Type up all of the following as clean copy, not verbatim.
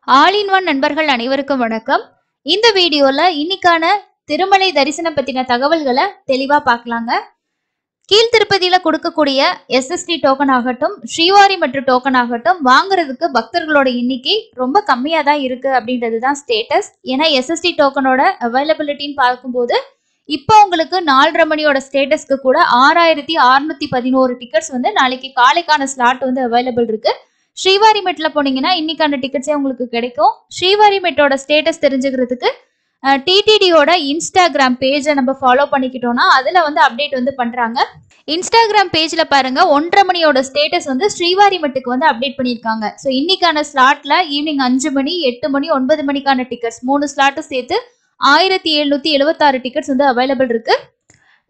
All in one நண்பர்கள் அனைவருக்கும் வணக்கம். இந்த வீடியோல இன்னைக்கான திருமலை தரிசனம் பத்தின தகவல்களை தெளிவா பார்க்கலாங்க. கீழ் திருப்பதியில கொடுக்கக்கூடிய SST டோக்கன் ஆகட்டும், ஸ்ரீவாரி மற்றும் டோக்கன் ஆகட்டும் வாங்குறதுக்கு பக்தர்களோட எண்ணிக்கை ரொம்ப கம்மியா தான் இருக்கு அப்படின்றது தான் ஸ்டேட்டஸ். ஏன்னா SST டோக்கனோட அவைலபிலிட்டின்னு பார்க்கும்போது இப்போ உங்களுக்கு 4:30 மணியோட ஸ்டேட்டஸ்க்கு கூட 6611 டிக்கெட்ஸ் வந்து நாளைக்கு காலைக்கான ஸ்லாட் வந்து அவைலபிள் இருக்கு. ஸ்ரீவாரி மெட்ல போனீங்கன்னா இன்னைக்கான டிக்கெட்ஸே உங்களுக்கு கிடைக்கும். ஸ்ரீவாரி மெட்டோட ஸ்டேட்டஸ் தெரிஞ்சுக்கிறதுக்கு டிடிடியோட இன்ஸ்டாகிராம் பேஜை நம்ம ஃபாலோ பண்ணிக்கிட்டோம்னா அதுல வந்து அப்டேட் வந்து பண்றாங்க. இன்ஸ்டாகிராம் பேஜ்ல பாருங்க 1:30 மணியோட ஸ்டேட்டஸ் வந்து ஸ்ரீவாரி மெட்டுக்கு வந்து அப்டேட் பண்ணியிருக்காங்க. ஸோ இன்னைக்கான ஸ்லாட்ல ஈவினிங் 5 மணி, 8 மணி, 9 மணிக்கான டிக்கெட்ஸ் 3 ஸ்லாட்டும் சேர்த்து 1776 டிக்கெட்ஸ் வந்து அவைலபிள் இருக்கு.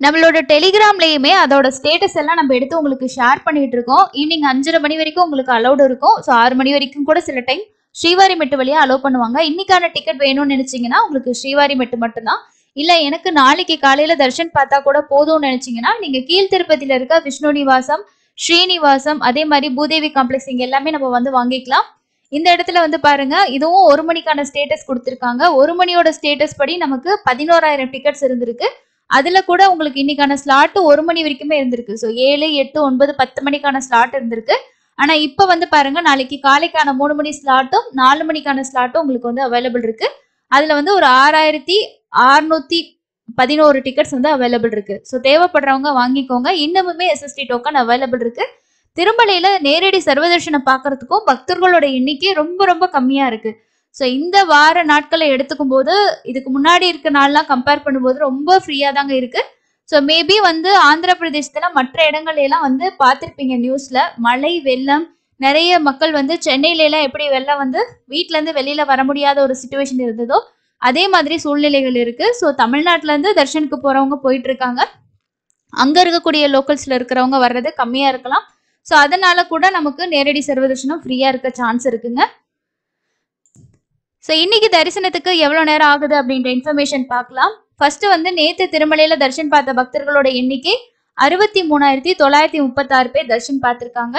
நம்மளோட டெலிகிராம்லயுமே அதோட ஸ்டேட்டஸ் எல்லாம் நம்ம எடுத்து உங்களுக்கு ஷேர் பண்ணிட்டு இருக்கோம். ஈவினிங் 5:30 மணி வரைக்கும் உங்களுக்கு அலௌட் இருக்கும். ஸோ 6 மணி வரைக்கும் கூட சில டைம் ஸ்ரீவாரி மெட்டு வழியா அலோவ் பண்ணுவாங்க. இன்னைக்கான டிக்கெட் வேணும்னு நினைச்சீங்கன்னா உங்களுக்கு ஸ்ரீவாரி மெட்டு மட்டும்தான். இல்ல எனக்கு நாளைக்கு காலையில தர்ஷன் பார்த்தா கூட போதும்னு நினைச்சீங்கன்னா நீங்க கீழ் திருப்பதியில இருக்க விஷ்ணு நிவாசம், ஸ்ரீனிவாசம், அதே மாதிரி பூதேவி காம்ப்ளெக்ஸ் இங்க எல்லாமே நம்ம வந்து வாங்கிக்கலாம். இந்த இடத்துல வந்து பாருங்க இதுவும் 1 மணிக்கான ஸ்டேட்டஸ் கொடுத்துருக்காங்க. 1 மணியோட ஸ்டேட்டஸ் படி நமக்கு 11,000 டிக்கெட்ஸ் இருந்திருக்கு. அதுல கூட உங்களுக்கு இன்னைக்கான ஸ்லாட் 1 மணி வரைக்குமே இருந்திருக்கு. ஸோ 7, 8, 9, 10 மணிக்கான ஸ்லாட் இருந்திருக்கு. ஆனா இப்ப வந்து பாருங்க நாளைக்கு காலைக்கான 3 மணி ஸ்லாட்டும் 4 மணிக்கான ஸ்லாட்டும் உங்களுக்கு வந்து அவைலபிள் இருக்கு. அதுல வந்து ஒரு 6611 டிக்கெட்ஸ் வந்து அவைலபிள் இருக்கு. ஸோ தேவைப்படுறவங்க வாங்கிக்கோங்க. இன்னமுமே SST டோக்கன் அவைலபிள் இருக்கு. திருமலையில நேரடி சர்வதர்ஷனம் பார்க்கறதுக்கும் பக்தர்களோட எண்ணிக்கை ரொம்ப ரொம்ப கம்மியா இருக்கு. ஸோ இந்த வார நாட்களை எடுத்துக்கும் போது இதுக்கு முன்னாடி இருக்க நாள்லாம் கம்பேர் பண்ணும்போது ரொம்ப ஃப்ரீயா தாங்க இருக்கு. ஸோ மேபி வந்து ஆந்திர பிரதேசத்துல மற்ற இடங்கள்ல எல்லாம் வந்து பார்த்துருப்பீங்க நியூஸ்ல மழை வெள்ளம் நிறைய மக்கள் வந்து சென்னையில எல்லாம் எப்படி வெள்ளம் வந்து வீட்டுல இருந்து வெளியில வர முடியாத ஒரு சுச்சுவேஷன் இருந்ததோ அதே மாதிரி சூழ்நிலைகள் இருக்கு. ஸோ தமிழ்நாட்டுல இருந்து தர்ஷனுக்கு போறவங்க போயிட்டு இருக்காங்க. அங்க இருக்கக்கூடிய லோக்கல்ஸ்ல இருக்கிறவங்க வர்றது கம்மியா இருக்கலாம். ஸோ அதனால கூட நமக்கு நேரடி சர்வதர்ஷனம் ஃப்ரீயா இருக்க சான்ஸ் இருக்குங்க. ஸோ இன்னைக்கு தரிசனத்துக்கு எவ்வளோ நேரம் ஆகுது அப்படின்ற இன்ஃபர்மேஷன் பார்க்கலாம். ஃபர்ஸ்ட் வந்து நேத்து திருமலையில தர்ஷன் பார்த்த பக்தர்களோட எண்ணிக்கை 63,936 பேர் தர்ஷன் பார்த்திருக்காங்க.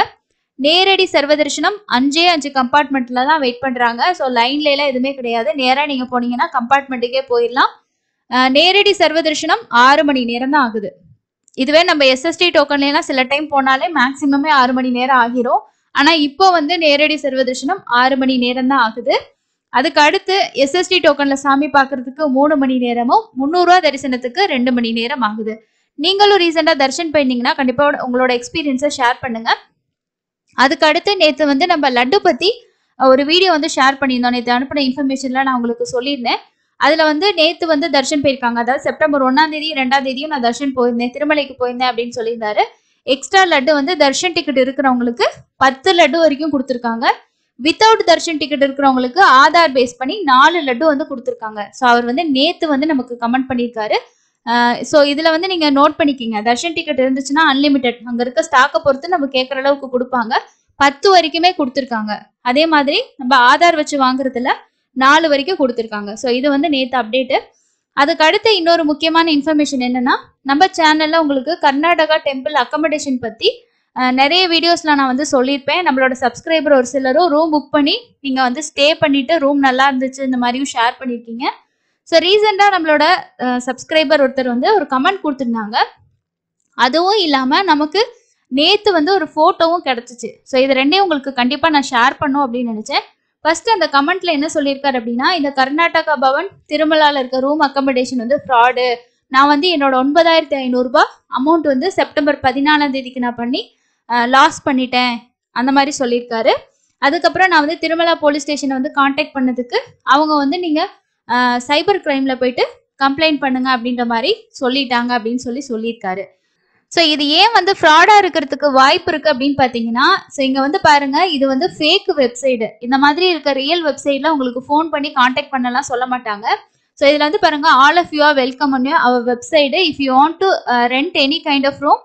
நேரடி சர்வதர்ஷனம் 5 கம்பார்ட்மெண்ட்ல தான் வெயிட் பண்றாங்க. ஸோ லைன்ல எல்லாம் எதுவுமே கிடையாது. நேரா நீங்க போனீங்கன்னா கம்பார்ட்மெண்ட்டுக்கே போயிடலாம். நேரடி சர்வதர்ஷனம் 6 மணி நேரம் தான் ஆகுது. இதுவே நம்ம SST டோக்கன்லாம் சில டைம் போனாலே மேக்சிமமே 6 மணி நேரம் ஆகிரும். ஆனா இப்போ வந்து நேரடி சர்வதர்ஷனம் 6 மணி நேரம் தான் ஆகுது. அதுக்கு அடுத்து SST டோக்கன்ல சாமி பார்க்கறதுக்கு 3 மணி நேரமும் 300 ரூபா தரிசனத்துக்கு 2 மணி நேரம் ஆகுது. நீங்களும் ரீசெண்டா தர்ஷன் போயிருந்தீங்கன்னா கண்டிப்பா உங்களோட எக்ஸ்பீரியன்ஸை ஷேர் பண்ணுங்க. அதுக்கு அடுத்து நேற்று வந்து நம்ம லட்டு பத்தி ஒரு வீடியோ வந்து ஷேர் பண்ணியிருந்தோம். நேற்று அனுப்பின இன்ஃபர்மேஷன்லாம் நான் உங்களுக்கு சொல்லியிருந்தேன். அதுல வந்து நேற்று வந்து தர்ஷன் போயிருக்காங்க. அதாவது செப்டம்பர் 1ஆம் தேதி 2ஆம் தேதியும் நான் தர்ஷன் போயிருந்தேன், திருமலைக்கு போயிருந்தேன் அப்படின்னு சொல்லியிருந்தாரு. எக்ஸ்ட்ரா லட்டு வந்து தர்ஷன் டிக்கெட் இருக்கிறவங்களுக்கு 10 லட்டு வரைக்கும் கொடுத்துருக்காங்க. வித்தவுட் தர்ஷன் டிக்கெட் இருக்கிறவங்களுக்கு ஆதார் பேஸ் பண்ணி 4 லட்டு வந்து கொடுத்துருக்காங்க. ஸோ அவர் வந்து நேத்து வந்து நமக்கு கமெண்ட் பண்ணியிருக்காரு. ஸோ இதுல வந்து நீங்க நோட் பண்ணிக்கிங்க. தர்ஷன் டிக்கெட் இருந்துச்சுன்னா அன்லிமிட்டெட், அங்க இருக்க ஸ்டாக்கை பொறுத்து நம்ம கேட்குற அளவுக்கு கொடுப்பாங்க. 10 வரைக்குமே கொடுத்துருக்காங்க. அதே மாதிரி நம்ம ஆதார் வச்சு வாங்குறதுல 4 வரைக்கும் கொடுத்துருக்காங்க. ஸோ இது வந்து நேத்து அப்டேட்டு. அதுக்கு அடுத்து இன்னொரு முக்கியமான இன்ஃபர்மேஷன் என்னன்னா, நம்ம சேனல்ல உங்களுக்கு கர்நாடகா டெம்பிள் அக்கமடேஷன் பத்தி நிறைய வீடியோஸ்ல நான் வந்து சொல்லியிருப்பேன். நம்மளோட சப்ஸ்கிரைபர் ஒரு சிலரும் ரூம் புக் பண்ணி நீங்க வந்து ஸ்டே பண்ணிட்டு ரூம் நல்லா இருந்துச்சு இந்த மாதிரியும் ஷேர் பண்ணியிருக்கீங்க. ஸோ ரீசெண்டா நம்மளோட சப்ஸ்கிரைபர் ஒருத்தர் வந்து ஒரு கமெண்ட் கொடுத்துருந்தாங்க. அதுவும் இல்லாம நமக்கு நேத்து வந்து ஒரு போட்டோவும் கிடைச்சிச்சு. ஸோ இது ரெண்டையும் உங்களுக்கு கண்டிப்பா நான் ஷேர் பண்ணும் அப்படின்னு நினைச்சேன். ஃபர்ஸ்ட் அந்த கமெண்ட்ல என்ன சொல்லியிருக்காரு அப்படின்னா, இந்த கர்நாடகா பவன் திருமலால இருக்க ரூம் அக்கமடேஷன் வந்து ஃப்ராடு. நான் வந்து என்னோட 9,500 ரூபாய் அமௌண்ட் வந்து செப்டம்பர் 14ஆம் தேதிக்கு நான் பண்ணி லாஸ் பண்ணிட்டேன் அந்த மாதிரி சொல்லியிருக்காரு. அதுக்கப்புறம் நான் வந்து திருமலா போலீஸ் ஸ்டேஷனை வந்து கான்டாக்ட் பண்ணதுக்கு அவங்க வந்து நீங்க சைபர் கிரைம்ல போயிட்டு கம்ப்ளைண்ட் பண்ணுங்க அப்படின்ற மாதிரி சொல்லிட்டாங்க அப்படின்னு சொல்லியிருக்காரு. ஸோ இது ஏன் வந்து ஃப்ராடா இருக்கிறதுக்கு வாய்ப்பு இருக்கு அப்படின்னு பாத்தீங்கன்னா, ஸோ இங்க வந்து பாருங்க இது வந்து ஃபேக் வெப்சைட். இந்த மாதிரி இருக்க ரியல் வெப்சைட்ல உங்களுக்கு ஃபோன் பண்ணி கான்டாக்ட் பண்ணலாம் சொல்ல மாட்டாங்க. ஸோ இதுல வந்து பாருங்க all of you are welcome on our website. If you want to rent any kind of room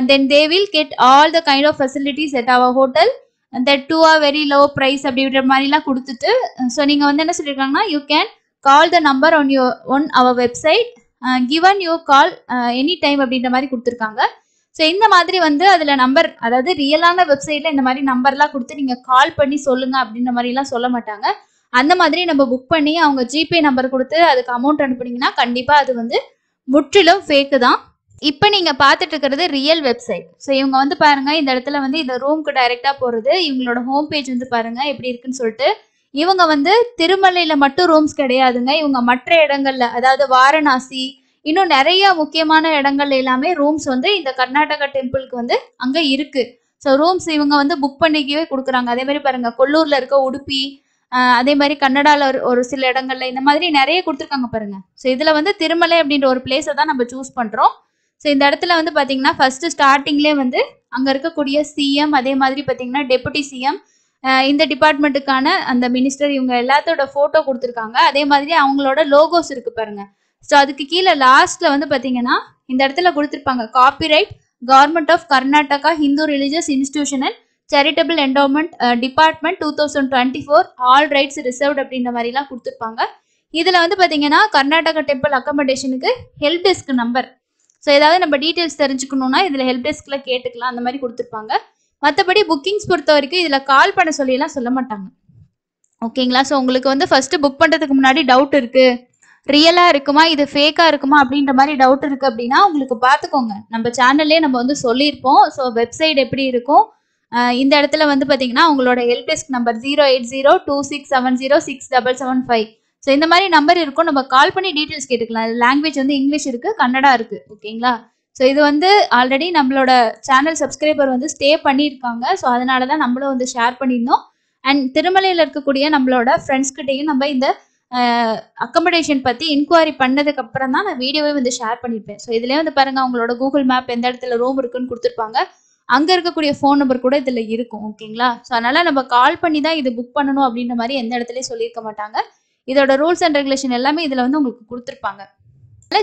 then they will get all the kind of facilities at our hotel and that too are very low price அப்படின்ற மாதிரிலாம் கொடுத்துட்டு so நீங்க வந்து என்ன சொல்லியிருக்காங்கன்னா, you can call the number on our website given you call any time அப்படின்ற மாதிரி கொடுத்துருக்காங்க. ஸோ இந்த மாதிரி வந்து அதுல நம்பர், அதாவது ரியலான வெப்சைட்ல இந்த மாதிரி நம்பர்லாம் கொடுத்து நீங்க கால் பண்ணி சொல்லுங்க அப்படின்ற மாதிரிலாம் சொல்ல மாட்டாங்க. அந்த மாதிரி நம்ம புக் பண்ணி அவங்க ஜிபே நம்பர் கொடுத்து அதுக்கு அமௌண்ட் அனுப்புனீங்கன்னா கண்டிப்பா அது வந்து முற்றிலும் ஃபேக்கு தான். இப்போ நீங்க பார்த்துட்டு இருக்கிறது ரியல் வெப்சைட். ஸோ இவங்க வந்து பாருங்க, இந்த இடத்துல வந்து இந்த ரூமுக்கு டைரக்டா போறது. இவங்களோட ஹோம் பேஜ் வந்து பாருங்க எப்படி இருக்குன்னு சொல்லிட்டு. இவங்க வந்து திருமலையில மட்டும் ரூம்ஸ் கிடையாதுங்க. இவங்க மற்ற இடங்கள்ல, அதாவது வாரணாசி, இன்னும் நிறைய முக்கியமான இடங்கள்ல எல்லாமே ரூம்ஸ் வந்து இந்த கர்நாடகா டெம்பிளுக்கு வந்து அங்க இருக்கு. ஸோ ரூம்ஸ் இவங்க வந்து புக் பண்ணிக்கவே கொடுக்குறாங்க. அதே மாதிரி பாருங்க, கொல்லூர்ல இருக்க உடுப்பி, அதே மாதிரி கன்னடால ஒரு சில இடங்கள்ல இந்த மாதிரி நிறைய கொடுத்துருக்காங்க பாருங்க. ஸோ இதுல வந்து திருமலை அப்படின்ற ஒரு பிளேஸை தான் நம்ம சூஸ் பண்றோம். ஸோ இந்த இடத்துல வந்து பாத்தீங்கன்னா ஃபர்ஸ்ட் ஸ்டார்டிங்லேயே வந்து அங்க இருக்கக்கூடிய சிஎம், அதே மாதிரி பாத்தீங்கன்னா டெபுட்டி சிஎம், இந்த டிபார்ட்மெண்ட்டுக்கான அந்த மினிஸ்டர், இவங்க எல்லாத்தோட போட்டோ கொடுத்துருக்காங்க. அதே மாதிரி அவங்களோட லோகோஸ் இருக்கு பாருங்க. ஸோ அதுக்கு கீழே லாஸ்ட்ல வந்து பாத்தீங்கன்னா இந்த இடத்துல கொடுத்துருப்பாங்க, copyright government of Karnataka Hindu religious institution and charitable endowment department 2024 all rights reserved அப்படின்ற மாதிரிலாம் கொடுத்துருப்பாங்க. இதுல வந்து பாத்தீங்கன்னா கர்நாடகா டெம்பிள் அக்கமடேஷனுக்கு ஹெல்ப் டெஸ்க் நம்பர். ஸோ ஏதாவது நம்ம டீட்டெயில்ஸ் தெரிஞ்சுக்கணும்னா இதில் ஹெல்ப் டெஸ்கில் கேட்டுக்கலாம், அந்த மாதிரி கொடுத்துருப்பாங்க. மற்றபடி புக்கிங்ஸ் பொறுத்த வரைக்கும் இதில் கால் பண்ண சொல்லிலாம் சொல்ல மாட்டாங்க. ஓகேங்களா? ஸோ உங்களுக்கு வந்து ஃபஸ்ட்டு புக் பண்ணுறதுக்கு முன்னாடி டவுட் இருக்குது, ரியலாக இருக்குமா இது ஃபேக்காக இருக்குமா அப்படின்ற மாதிரி டவுட் இருக்குது அப்படின்னா உங்களுக்கு பார்த்துக்கோங்க, நம்ம சேனல்லே நம்ம வந்து சொல்லியிருப்போம். ஸோ வெப்சைட் எப்படி இருக்கும், இந்த இடத்துல வந்து பார்த்தீங்கன்னா உங்களோட ஹெல்ப் டெஸ்க் நம்பர் 08026706775. ஸோ இந்த மாதிரி நம்பர் இருக்கும், நம்ம கால் பண்ணி டீட்டெயில்ஸ் கேட்டுக்கலாம். லாங்குவேஜ் வந்து இங்கிலீஷ் இருக்குது, கன்னடா இருக்குது. ஓகேங்களா? ஸோ இது வந்து ஆல்ரெடி நம்மளோட சேனல் சப்ஸ்கிரைபர் வந்து ஸ்டே பண்ணியிருக்காங்க. ஸோ அதனால தான் நம்மளும் வந்து ஷேர் பண்ணியிருந்தோம். அண்ட் திருமலையில் இருக்கக்கூடிய நம்மளோட ஃப்ரெண்ட்ஸ்கிட்டையும் நம்ம இந்த அக்கமடேஷன் பற்றி இன்கொயரி பண்ணதுக்கு அப்புறம் தான் நான் வீடியோவே வந்து ஷேர் பண்ணியிருப்பேன். ஸோ இதுலேயே வந்து பாருங்கள், அவங்களோட கூகுள் மேப் எந்த இடத்துல ரூம் இருக்குன்னு கொடுத்துருப்பாங்க, அங்கே இருக்கக்கூடிய ஃபோன் நம்பர் கூட இதில் இருக்கும். ஓகேங்களா? ஸோ அதனால் நம்ம கால் பண்ணி தான் இது புக் பண்ணணும் அப்படின்ற மாதிரி எந்த இடத்துலையும் சொல்லியிருக்க மாட்டாங்க. இதோட ரூல்ஸ் அண்ட் ரெகுலேஷன் எல்லாமே இதில் வந்து உங்களுக்கு கொடுத்துருப்பாங்க.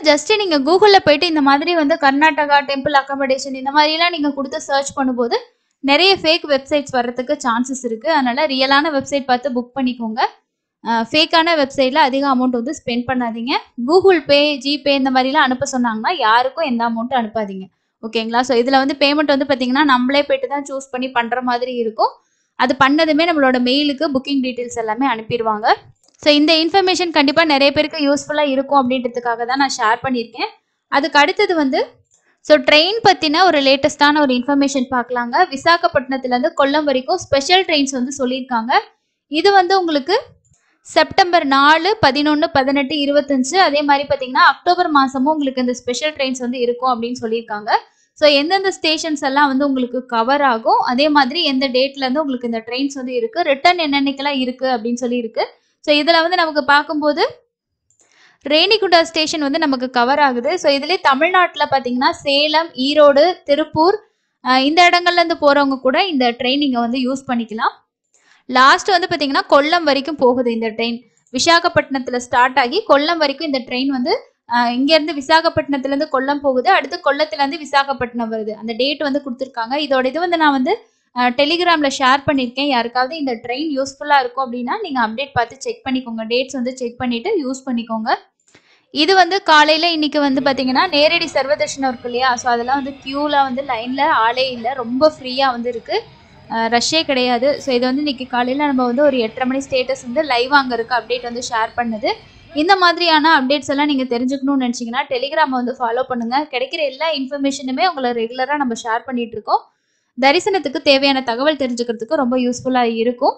ஜஸ்ட் நீங்கள் கூகுளில் போயிட்டு இந்த மாதிரி வந்து கர்நாடகா டெம்பிள் அக்கமடேஷன் இந்த மாதிரிலாம் நீங்கள் கொடுத்து சர்ச் பண்ணும்போது நிறைய ஃபேக் வெப்சைட்ஸ் வர்றதுக்கு சான்சஸ் இருக்குது. அதனால் ரியலான வெப்சைட் பார்த்து புக் பண்ணிக்கோங்க. ஃபேக்கான வெப்சைட்டில் அதிக அமௌண்ட் வந்து ஸ்பெண்ட் பண்ணாதீங்க. கூகுள் பே, ஜிபே இந்த மாதிரிலாம் அனுப்ப சொன்னாங்கன்னா யாருக்கும் எந்த அமௌண்ட்டும் அனுப்பாதீங்க. ஓகேங்களா? ஸோ இதில் வந்து பேமெண்ட் வந்து பார்த்தீங்கன்னா நம்மளே போய்ட்டு தான் சூஸ் பண்ணி பண்ணுற மாதிரி இருக்கும். அது பண்ணதுமே நம்மளோட மெயிலுக்கு புக்கிங் டீட்டெயில்ஸ் எல்லாமே அனுப்பிடுவாங்க. ஸோ இந்த இன்ஃபர்மேஷன் கண்டிப்பாக நிறைய பேருக்கு யூஸ்ஃபுல்லாக இருக்கும் அப்படின்றதுக்காக தான் நான் ஷேர் பண்ணியிருக்கேன். அதுக்கு அடுத்தது வந்து ஸோ ட்ரெயின் பற்றின ஒரு லேட்டஸ்டான ஒரு இன்ஃபர்மேஷன் பார்க்கலாங்க. விசாகப்பட்டினத்துலேருந்து கொல்லம் வரைக்கும் ஸ்பெஷல் ட்ரெயின்ஸ் வந்து சொல்லியிருக்காங்க. இது வந்து உங்களுக்கு செப்டம்பர் 4, 11, 18, 25 அதே மாதிரி பார்த்தீங்கன்னா அக்டோபர் மாதமும் உங்களுக்கு இந்த ஸ்பெஷல் ட்ரெயின்ஸ் வந்து இருக்கும் அப்படின்னு சொல்லியிருக்காங்க. ஸோ எந்தெந்த ஸ்டேஷன்ஸ் எல்லாம் வந்து உங்களுக்கு கவர் ஆகும், அதே மாதிரி எந்த டேட்லேருந்து உங்களுக்கு இந்த ட்ரெயின்ஸ் வந்து இருக்குது, ரிட்டர்ன் என்னென்னைக்கெல்லாம் இருக்குது அப்படின்னு சொல்லி இருக்குது. ஸோ இதில் வந்து நமக்கு பார்க்கும்போது ரேணிகுண்டா ஸ்டேஷன் வந்து நமக்கு கவர் ஆகுது. ஸோ இதிலே தமிழ்நாட்டில் பார்த்தீங்கன்னா சேலம், ஈரோடு, திருப்பூர் இந்த இடங்கள்லேருந்து போகிறவங்க கூட இந்த ட்ரெயின் நீங்கள் வந்து யூஸ் பண்ணிக்கலாம். லாஸ்ட் வந்து பார்த்தீங்கன்னா கொல்லம் வரைக்கும் போகுது இந்த ட்ரெயின். விசாகப்பட்டினத்தில் ஸ்டார்ட் ஆகி கொல்லம் வரைக்கும் இந்த ட்ரெயின் வந்து இங்கேருந்து விசாகப்பட்டினத்துலேருந்து கொல்லம் போகுது, அடுத்து கொல்லத்துலேருந்து விசாகப்பட்டினம் வருது. அந்த டேட் வந்து கொடுத்துருக்காங்க. இதோட இது வந்து நான் வந்து டெலிகிராமில் ஷேர் பண்ணியிருக்கேன். யாருக்காவது இந்த ட்ரெயின் யூஸ்ஃபுல்லாக இருக்கும் அப்படின்னா நீங்கள் அப்டேட் பார்த்து செக் பண்ணிக்கோங்க, டேட்ஸ் வந்து செக் பண்ணிவிட்டு யூஸ் பண்ணிக்கோங்க. இது வந்து காலையில் இன்றைக்கி வந்து பார்த்தீங்கன்னா நேரடி சர்வதர்ஷனம் இருக்கு இல்லையா, ஸோ அதெல்லாம் வந்து க்யூவில் வந்து லைனில் ஆளே இல்லை, ரொம்ப ஃப்ரீயாக வந்து இருக்குது, ரஷ்ஷே கிடையாது. ஸோ இது வந்து இன்றைக்கி காலையில் நம்ம வந்து ஒரு 8:30 மணி ஸ்டேட்டஸ் வந்து லைவ் அங்கே இருக்குது அப்டேட் வந்து ஷேர் பண்ணுது. இந்த மாதிரியான அப்டேட்ஸ் எல்லாம் நீங்கள் தெரிஞ்சுக்கணும்னு நினச்சிங்கன்னா டெலிகிராமை வந்து ஃபாலோ பண்ணுங்கள். கிடைக்கிற எல்லா இன்ஃபர்மேஷனுமே உங்களை ரெகுலராக நம்ம ஷேர் பண்ணிகிட்ருக்கோம். தரிசனத்துக்கு தேவையான தகவல் தெரிஞ்சுக்கிறதுக்கு ரொம்ப யூஸ்ஃபுல்லாக இருக்கும்.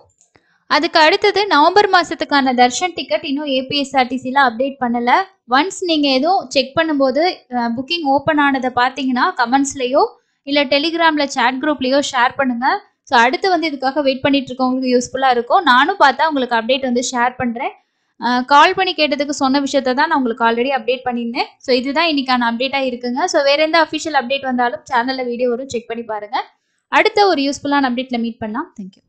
அதுக்கு அடுத்தது நவம்பர் மாதத்துக்கான தர்ஷன் டிக்கெட் இன்னும் ஏபிஎஸ்ஆர்டிசியில் அப்டேட் பண்ணலை. ஒன்ஸ் நீங்கள் எதுவும் செக் பண்ணும்போது புக்கிங் ஓப்பன் ஆனதை பார்த்தீங்கன்னா கமெண்ட்ஸ்லேயோ இல்லை டெலிகிராமில் சேட் குரூப்லேயோ ஷேர் பண்ணுங்கள். ஸோ அடுத்து வந்து இதுக்காக வெயிட் பண்ணிட்டு இருக்கவங்களுக்கு யூஸ்ஃபுல்லாக இருக்கும். நானும் பார்த்தா உங்களுக்கு அப்டேட் வந்து ஷேர் பண்ணுறேன். கால் பண்ணி கேட்டதுக்கு சொன்ன விஷயத்தை தான் நான் உங்களுக்கு ஆல்ரெடி அப்டேட் பண்ணியிருந்தேன். ஸோ இதுதான் இன்னைக்கான அப்டேட்டாக இருக்குங்க. ஸோ வேறு எந்த அஃபிஷியல் அப்டேட் வந்தாலும் சேனலில் வீடியோ வரும், செக் பண்ணி பாருங்கள். அடுத்த ஒரு யூஸ்ஃபுல்லான அப்டேட்டில் மீட் பண்ணலாம். தேங்க்யூ.